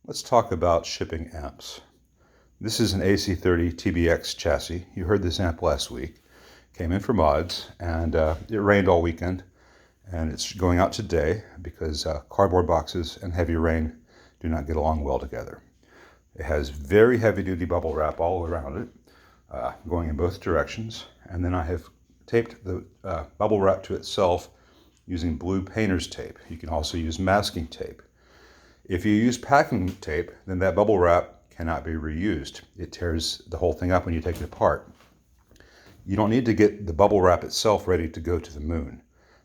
Let's talk about shipping amps. This is an AC30 TBX chassis. You heard this amp last week. Came in for mods, and it rained all weekend, and it's going out today because cardboard boxes and heavy rain do not get along well together. It has very heavy-duty bubble wrap all around it, going in both directions, and then I have taped the bubble wrap to itself using blue painter's tape. You can also use masking tape. If you use packing tape, then that bubble wrap cannot be reused. It tears the whole thing up when you take it apart. You don't need to get the bubble wrap itself ready to go to the moon.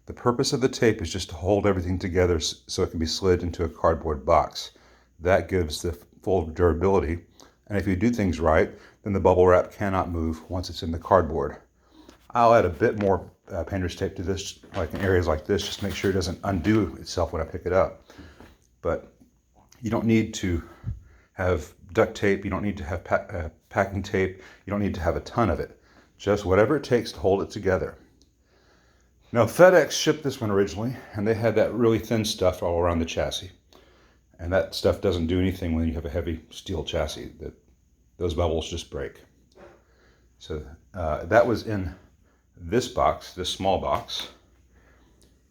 The purpose of the tape is just to hold everything together so it can be slid into a cardboard box. That gives the full durability, and if you do things right, then the bubble wrap cannot move once it's in the cardboard. I'll add a bit more painter's tape to this, like in areas like this, just to make sure it doesn't undo itself when I pick it up. But you don't need to have duct tape, you don't need to have packing tape, you don't need to have a ton of it. Just whatever it takes to hold it together. Now FedEx shipped this one originally, and they had that really thin stuff all around the chassis. And that stuff doesn't do anything when you have a heavy steel chassis. Those bubbles just break. So that was in this box, this small box.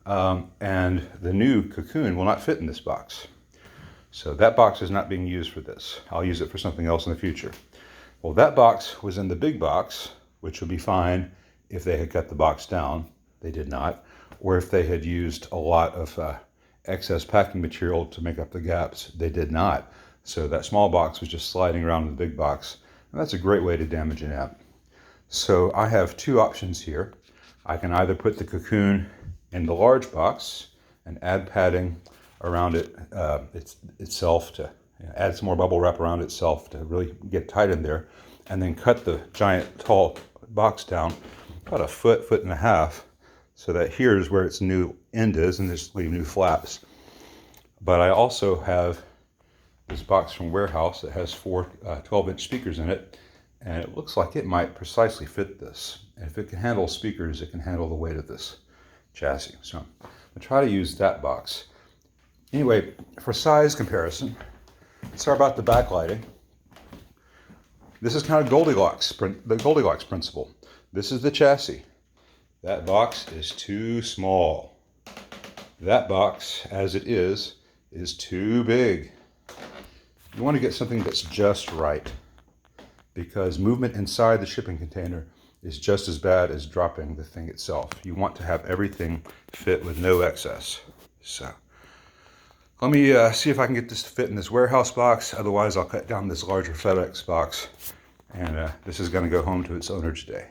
And the new Cocoon will not fit in this box. So that box is not being used for this. I'll use it for something else in the future. Well, that box was in the big box, which would be fine if they had cut the box down. They did not. Or if they had used a lot of excess packing material to make up the gaps. They did not. So that small box was just sliding around in the big box. And that's a great way to damage an amp. So I have two options here. I can either put the Cocoon in the large box and add padding around it itself to add some more bubble wrap around itself to really get tight in there, and then cut the giant tall box down about a foot and a half, so that here is where its new end is, and just leave new flaps. But I also have this box from Warehouse that has four 12-inch speakers in it, and it looks like it might precisely fit this. And if it can handle speakers, it can handle the weight of this chassis. So I'm going to try to use that box. Anyway, for size comparison, let's start about the backlighting. This is kind of the Goldilocks principle. This is the chassis. That box is too small. That box, as it is too big. You want to get something that's just right, because movement inside the shipping container is just as bad as dropping the thing itself. You want to have everything fit with no excess. So let me see if I can get this to fit in this Warehouse box. Otherwise, I'll cut down this larger FedEx box. And this is going to go home to its owner today.